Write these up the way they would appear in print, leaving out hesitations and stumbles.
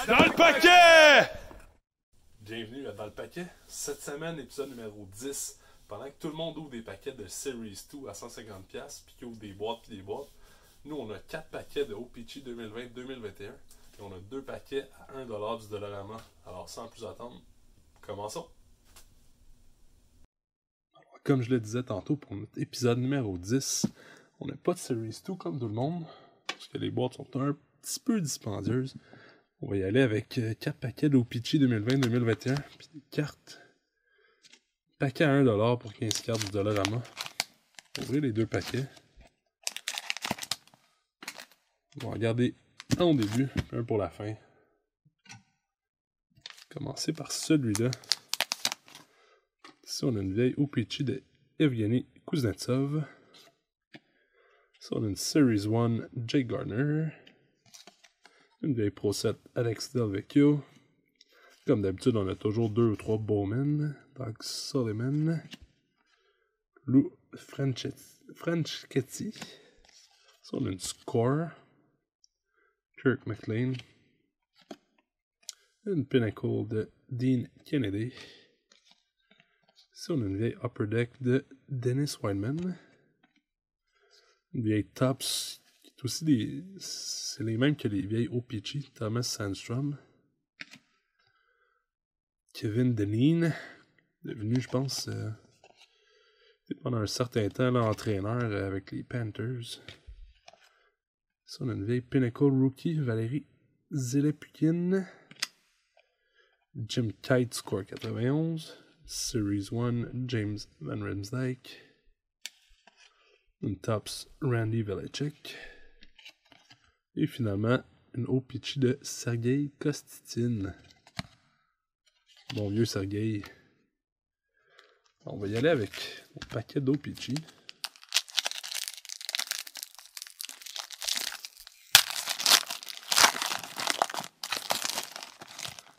Dans le paquet! Bienvenue à Dans le paquet. Cette semaine, épisode numéro 10. Pendant que tout le monde ouvre des paquets de Series 2 à 150$, puis qu'ils ouvrent des boîtes puis des boîtes, nous on a 4 paquets de OPC 2020-2021 et on a 2 paquets à 1$ du Dollarama. Alors sans plus attendre, commençons. Alors, comme je le disais tantôt pour notre épisode numéro 10, on n'a pas de Series 2 comme tout le monde, parce que les boîtes sont un petit peu dispendieuses. On va y aller avec 4 paquets d'OPC 2020-2021, puis des cartes. Paquet à 1$ pour 15 cartes du Dollarama. On va ouvrir les 2 paquets. On va regarder un au début, puis un pour la fin. Commencer par celui-là. Ici, on a une vieille OPC de Evgeny Kuznetsov. Ici, on a une Series 1 Jake Gardiner. Une vieille Pro 7 Alex Delvecchio. Comme d'habitude, on a toujours 2 ou 3 Bowman. Doug Sullivan. Lou Franchetti. Ça, on a une Score. Kirk McLean. Une Pinnacle de Dean Kennedy. Ici, on a une vieille Upper Deck de Dennis Wideman. Une vieille Topps. Aussi c'est les mêmes que les vieilles OPC, Thomas Sandstrom, Kevin Deneen, devenu, je pense, pendant un certain temps là, entraîneur avec les Panthers. Ça, on a une vieille Pinnacle Rookie, Valérie Zelepukin, Jim Kite Score 91, Series 1, James Van Riemsdyk, une Topps Randy Velichek. Et finalement, une OPC de Sergei Kostitine. Bon vieux Sergei. On va y aller avec un paquet d'OPC.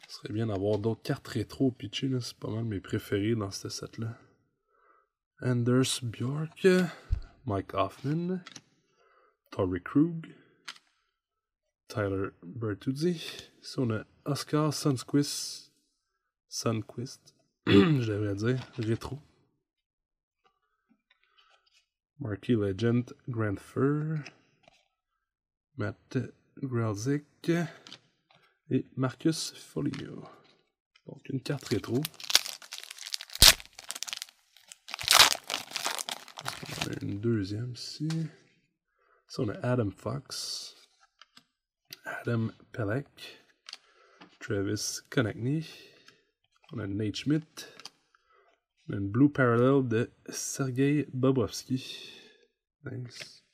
Ce serait bien d'avoir d'autres cartes rétro OPC. C'est pas mal mes préférés dans ce set-là. Anders Bjork, Mike Hoffman, Torrey Krug, Tyler Bertuzzi. Ici, on a Oscar Sundqvist, je devrais dire, rétro. Marquee Legend, Grand Fur, Matt Grzelcyk et Marcus Foligno. Donc, une carte rétro. On a une deuxième ici. Ici, on a Adam Fox. Adam Pelech, Travis Konechny, on a Nate Schmidt, on a une Blue Parallel de Sergei Bobrovsky, nice,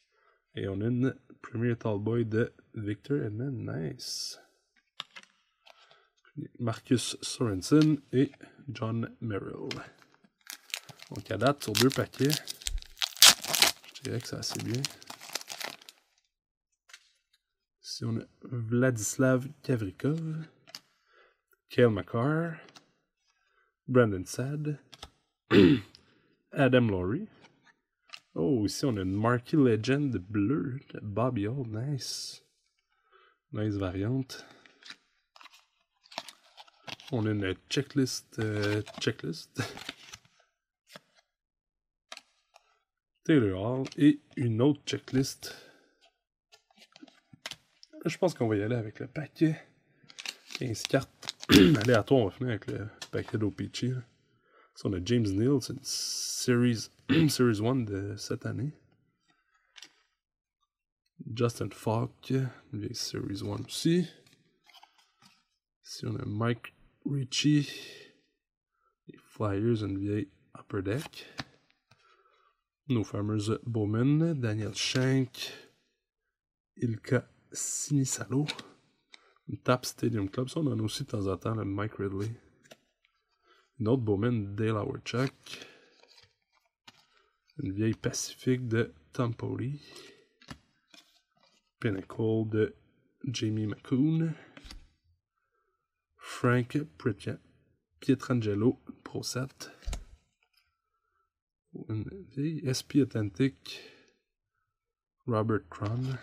et on a une Premier Tallboy de Victor Edmond, nice, Marcus Sorensen et John Merrill. Donc à date sur 2 paquets, je dirais que c'est assez bien. Ici, on a Vladislav Kavrikov, Cale Makar, Brandon Saad, Adam Laurie. Oh, ici, on a une Marquee Legend bleu de Bobby Hall. Nice. Nice variante. On a une checklist. Taylor Hall et une autre checklist. Je pense qu'on va y aller avec le paquet 15 cartes aléatoires. On va finir avec le paquet d'OPC. Ça, on a James Neal, c'est une Series 1 de cette année. Justin Falk, une vieille Series 1 aussi. Ici, on a Mike Ricci, les Flyers, une vieille Upper Deck. Nos fameuses Bowman, Daniel Shank, Ilka Sinisalo, une Tap Stadium Club, ça on en a aussi de temps en temps, le Mike Ridley. Une autre Bowman, Dale Hawerchuk. Une vieille Pacifique de Tom Poli. Pinnacle de Jamie McCoon. Frank Pietrangelo, Pro 7. Une vieille SP Authentic, Robert Cron.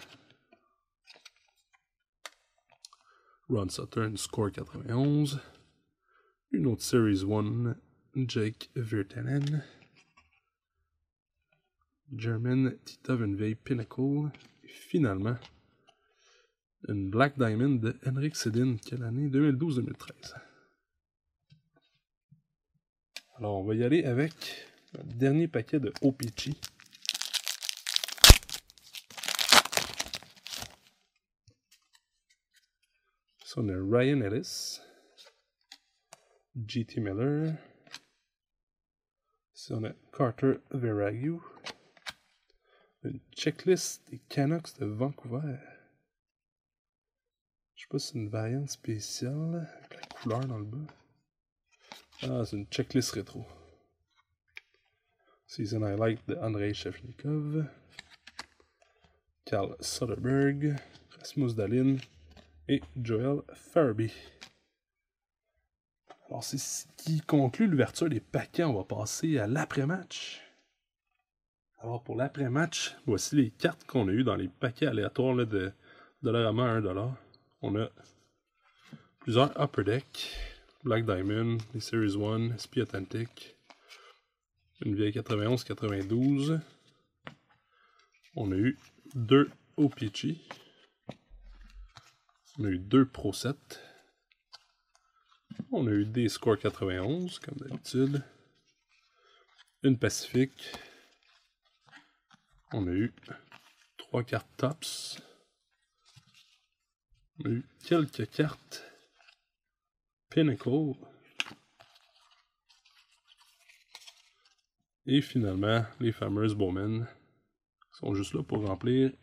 Ron Sutter, score 91. Une autre Series 1, Jake Virtanen. German, Titov, une vieille Pinnacle. Et finalement, une Black Diamond de Henrik Sedin, quelle année? 2012-2013. Alors, on va y aller avec le dernier paquet de OPC. Ça, on a Ryan Ellis, JT Miller. Ça, on a Carter Verhaeghe. Une checklist des Canucks de Vancouver. Je sais pas si c'est une variante spéciale avec la couleur dans le bas. Ah, c'est une checklist rétro. Season Highlight de Andrei Shevchnikov, Carl Soderberg, Rasmus Dahlin et Joel Farabee. Alors, c'est ce qui conclut l'ouverture des paquets. On va passer à l'après-match. Alors, pour l'après-match, voici les cartes qu'on a eues dans les paquets aléatoires là, de $1 à $1. On a plusieurs Upper Deck, Black Diamond, les Series 1, SP Authentic, une vieille 91-92. On a eu 2 OPC. On a eu 2 Pro 7. On a eu des Score 91, comme d'habitude. Une Pacifique. On a eu 3 cartes Tops. On a eu quelques cartes Pinnacle. Et finalement, les fameuses Bowman sont juste là pour remplir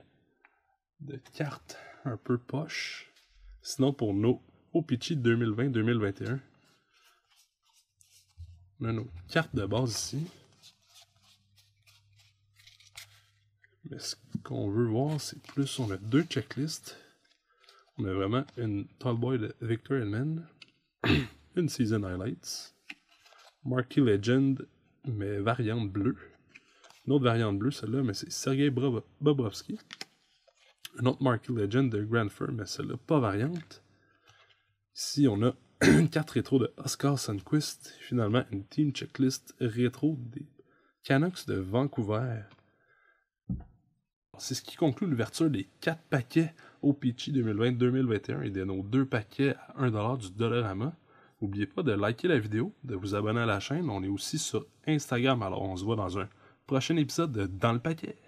de cartes un peu poche. Sinon, pour nos OPC 2020-2021, on a nos cartes de base ici. Mais ce qu'on veut voir, c'est plus, on a 2 checklists. On a vraiment une Tallboy de Victor Hedman, une Season Highlights, Marquee Legend, mais variante bleue. Une autre variante bleue, celle-là, mais c'est Sergei Bobrovsky. Une autre Marquee Legend de Grand Fur, mais celle-là, pas variante. Ici, on a une carte rétro de Oscar Sundqvist. Finalement, une team checklist rétro des Canucks de Vancouver. C'est ce qui conclut l'ouverture des 4 paquets OPC 2020-2021 et de nos 2 paquets à $1 du Dollarama. N'oubliez pas de liker la vidéo, de vous abonner à la chaîne. On est aussi sur Instagram, alors on se voit dans un prochain épisode de Dans le paquet.